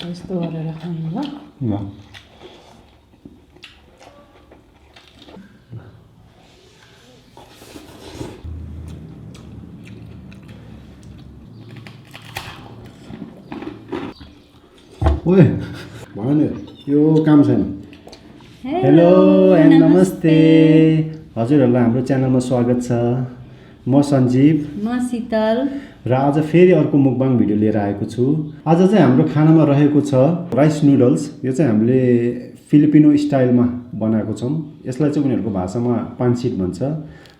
यस्तो गरेर खानु ल ओए भन यो काम छैन हेलो एन्ड नमस्ते हजुरहरूलाई हाम्रो च्यानलमा स्वागत छ म सञ्जीव म शीतल र आज फेरि अर्को मुकबाङ भिडियो लिएर आएको छु आज चाहिँ हाम्रो खानामा रहेको छ राइस नुडल्स यो चाहिँ हामीले फिलिपिनो स्टाइलमा बनाएको छौँ यसलाई चाहिँ उनीहरूको भाषामा पान्सिट भन्छ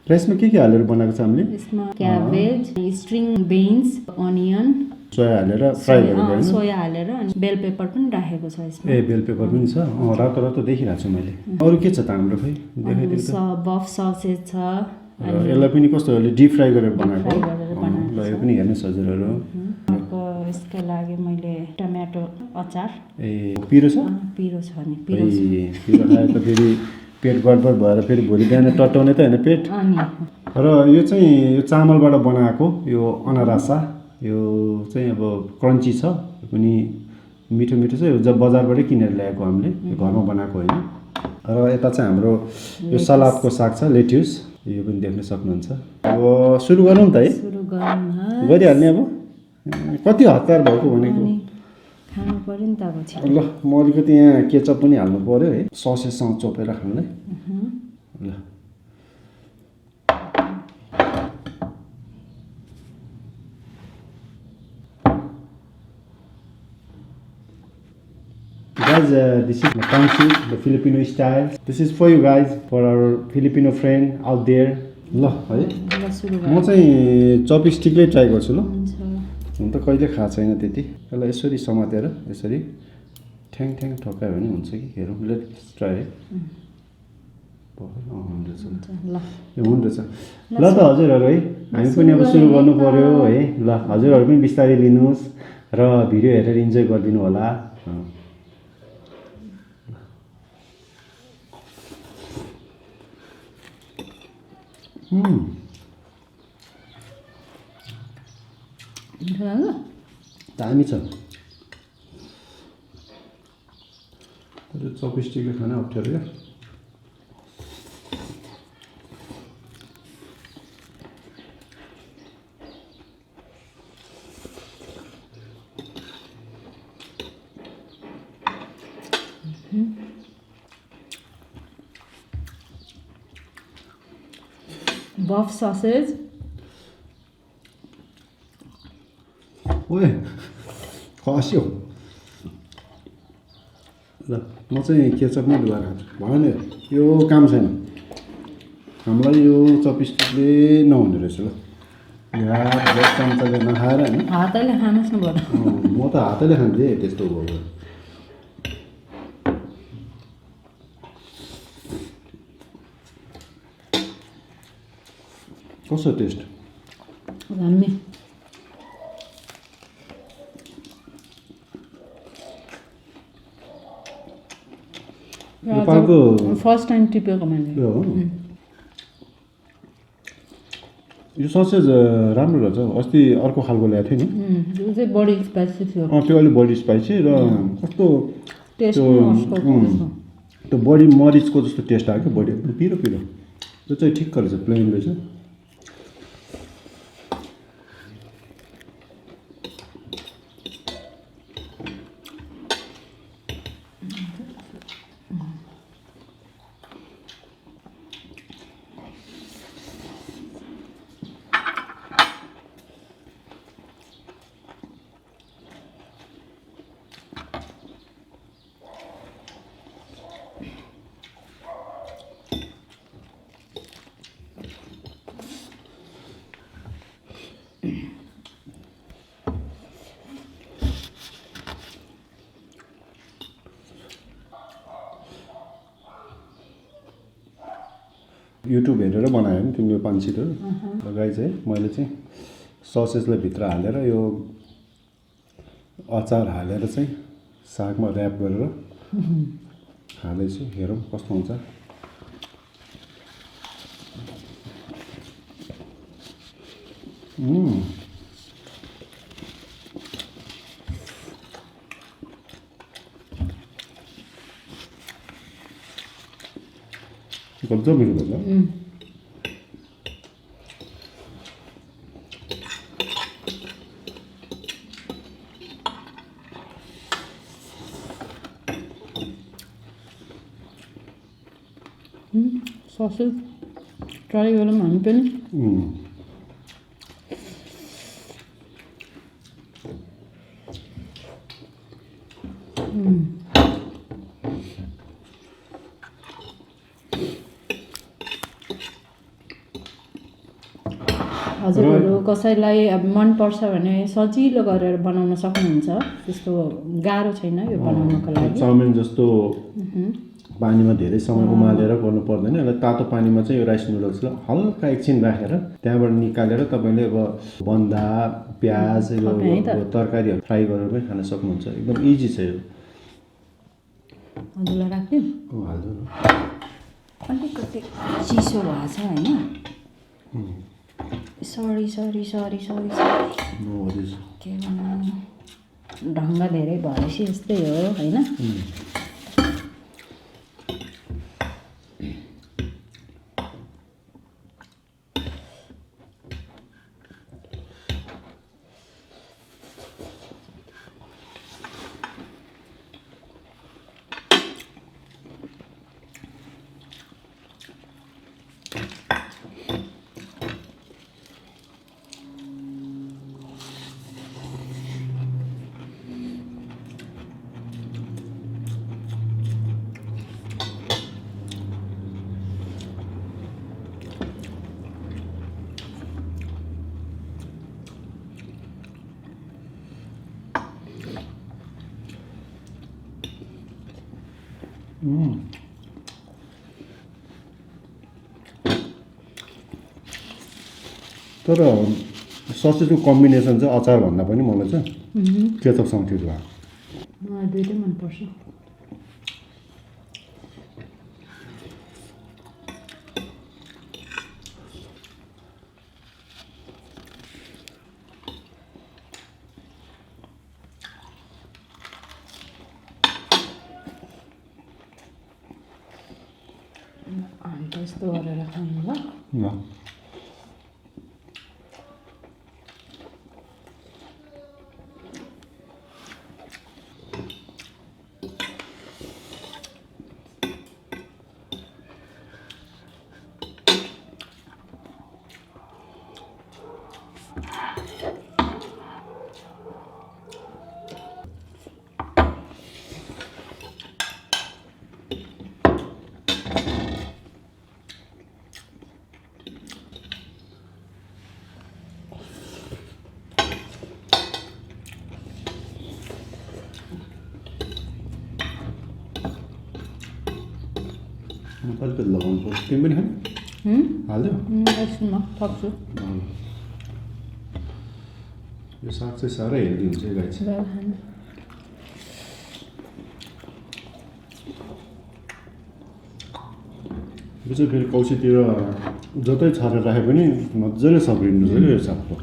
र यसमा के हालेर बनाएको छ हामीले यसमा cabbage string beans onion soya हालेर फ्राई गरेको हैन सोया हालेर अनि बेल पेपर पनि राखेको छ यसमा ए बेल पेपर पनि छ रातो रातो देखिरहेको छु मैले अरू के छ त हाम्रो खै देखाइदिनु त बफ ससेज छ यसलाई पनि कस्तो डिप फ्राई गरेर बनाएको ल यो पनि हेर्नुहोस् हजुरहरू यसका लागि मैले टमाटो अचार ए पिरो छ पिरो छ नि पिरो खाए त फेरि पेट गडबड भएर फेरि भोलि बिहान टट्टाउने त हैन पेट र यो चाहिँ यो चामलबाट बनाएको यो अनारासा यो चाहिँ अब क्रन्ची छ पनि मिठो मिठो छ यो जब बजारबाटै किनेर ल्याएको हामीले घरमा बनाएको होइन र यता चाहिँ हाम्रो यो सलादको साग छ लेट्युस यो पनि देख्न सक्नुहुन्छ अब सुरु गरौँ त है सुरु गरौँ गरिहाल्ने अब कति हतार भएको भनेको खानु पर्यो नि त अब ल म अलिकति यहाँ केचप पनि हाल्नु पर्यो है ससेससँग चोपेर खानुलाई ल Guys, this is the Pancit, the Filipino style. This is for you guys, for our Filipino friend out there. ल है म चाहिँ चपस्टिकले ट्राई गर्छु ल हुन त कहिले खाएको छैन त्यति यसलाई यसरी समातेर यसरी ठ्याङ ठ्याङ ठोकायो भने हुन्छ कि हेरौँ लेट्स ट्राई है हुन्छ ल त हजुरहरू है हामी पनि अब सुरु गर्नु पर्यो है ल हजुरहरू पनि बिस्तारै लिनुहोस् र भिडियो हेरेर इन्जोय गरिदिनु होला दामी छ चपस्टिकले खान अप्ठ्यारो क्या बफ ससेज ओए खस्यो ल म चाहिँ केचप नै डुबाएर खान्छु भन यो काम छैन हामीलाई यो चपस्टिकले नहुने रहेछ ल यहाँ चम्चाले नखाएर होइन हातैले खानुहोस् न बरु म त हातैले खान्थेँ त्यस्तो भयो कस्तो टेस्ट दामी नेपालको फर्स्ट टाइम टिपेको मैले यो ससेज राम्रो रहेछ अस्ति अर्को खालको ल्याएको थियो नि त्यो चाहिँ बडी स्पाइसी थियो त्यो अलिक बडी स्पाइसी र कस्तो त्यो बडी मरिचको जस्तो टेस्ट आयो क्या बडी एकदम पिरो पिरो त्यो चाहिँ ठिक्क रहेछ प्लेन रहेछ युट्युब हेरेर बनायो नि तिम्रो पान्सिटहरू लगाइ चाहिँ मैले चाहिँ ससेजलाई भित्र हालेर यो अचार हालेर चाहिँ सागमा ऱ्याप गरेर खाँदैछु हेरौँ कस्तो हुन्छ गजब मिठो भन्छ ससेज ट्राई गरौँ हामी पनि हजुरहरू कसैलाई अब मनपर्छ भने सजिलो गरेर बनाउन सक्नुहुन्छ त्यस्तो गाह्रो छैन यो बनाउनको लागि चाउमिन जस्तो पानीमा धेरै समय उमालेर गर्नु पर्दैन यसलाई तातो पानीमा चाहिँ यो राइस नुडल्सलाई हल्का एकछिन राखेर त्यहाँबाट निकालेर तपाईँले अब बन्दा प्याज यो तरकारीहरू फ्राई गरेर पनि खान सक्नुहुन्छ एकदम इजी छ यो हजुरलाई राख्दिउँ हाल्छु अलिकति चिसो भएको छ होइन सरी के भन्नु ढङ्ग धेरै भएपछि यस्तै हो होइन तर ससेजको कम्बिनेसन चाहिँ अचार भन्दा पनि मलाई चाहिँ केचपसँग ठिक लाग्यो मलाई दुइटै मनपर्छ अन्त यस्तो गरेर खानु ल अलिकति लगाउनु पर्छ तिमी पनि खाने हाल्यो एकछिनमा थप्छु यो साग चाहिँ साह्रै हेल्दी हुन्छ है गाई चाहिँ यो चाहिँ फेरि कौसीतिर जतै छरेर राखे पनि मजाले सप्रिनु रहेछ यो सागको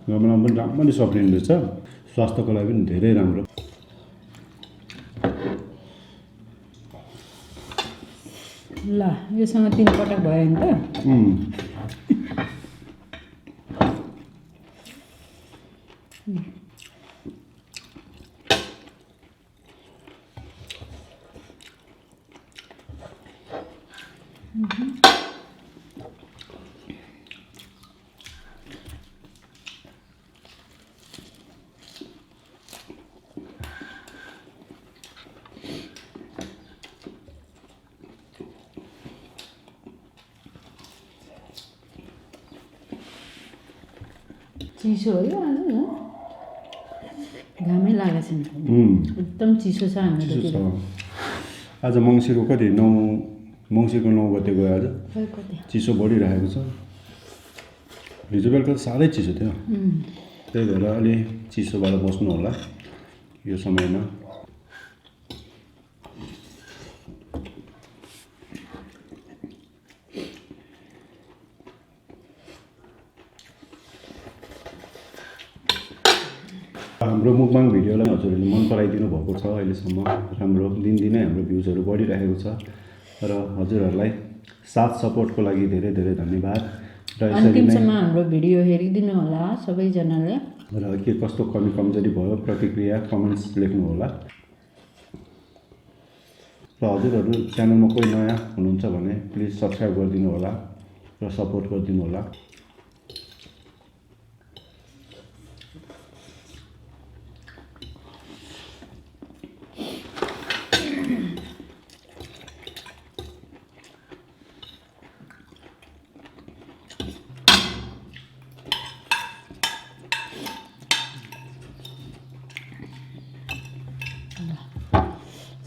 गमलामा पनि राम्ररी सप्रिनु रहेछ स्वास्थ्यको लागि पनि धेरै राम्रो ल योसँग 3 पटक भयो नि त चिसो हो यो आज घामै लागेको छैन एकदम चिसो छ हामीतिर आज मङ्सिरको कति 9 मङ्सिरको 9 गते गयो आज चिसो बढिरहेको छ हिजो बेलुका त साह्रै चिसो थियो त्यही भएर अलि चिसोबाट बस्नु होला यो समयमा हाम्रो मुकबाङ भिडियोलाई हजुरहरूले मन पराइदिनु भएको छ अहिलेसम्म राम्रो दिनदिनै हाम्रो भ्युजहरू बढिरहेको छ र हजुरहरूलाई साथ सपोर्टको लागि धेरै धेरै धन्यवाद र यसरी नै अन्तिमसम्म हाम्रो भिडियो हेरिदिनु होला सबैजनाले र के कस्तो कमी कमजोरी भयो प्रतिक्रिया कमेन्ट्स लेख्नु होला र हजुरहरू च्यानलमा कोही नयाँ हुनुहुन्छ भने प्लिज सब्स्क्राइब गरिदिनु होला र सपोर्ट गरिदिनु होला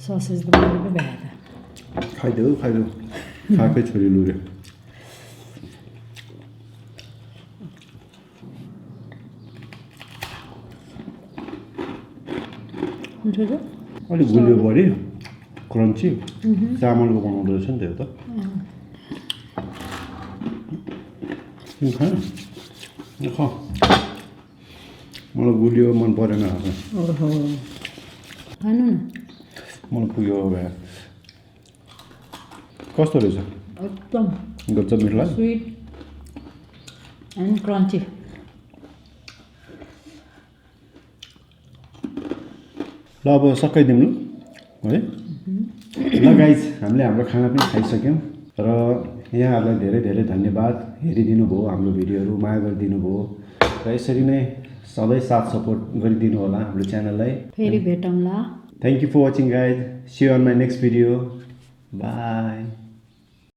ससेज त मैले भ्याए त खाइदेऊ खाएकै छोरी लुऱ्यो अलिक गुलियो बढी क्रन्ची चामलको बनाउँदो रहेछ नि त्यो त तिमी खान ख मलाई गुलियो मन परेन ओहो खानु न मलाई पुग्यो भए कस्तो रहेछ एकदम गजब मिठो लाग्यो स्विट एन्ड क्रन्ची ल अब सकाइदिउँ है ल गाइज हामीले हाम्रो खाना पनि खाइसक्यौँ र यहाँहरूलाई धेरै धेरै धन्यवाद हेरिदिनु भयो हाम्रो भिडियोहरू माया गरिदिनु भयो र यसरी नै सधैँ साथ सपोर्ट गरिदिनु होला हाम्रो च्यानललाई फेरि भेटौँला Thank you for watching guys. See you on my next video. Bye.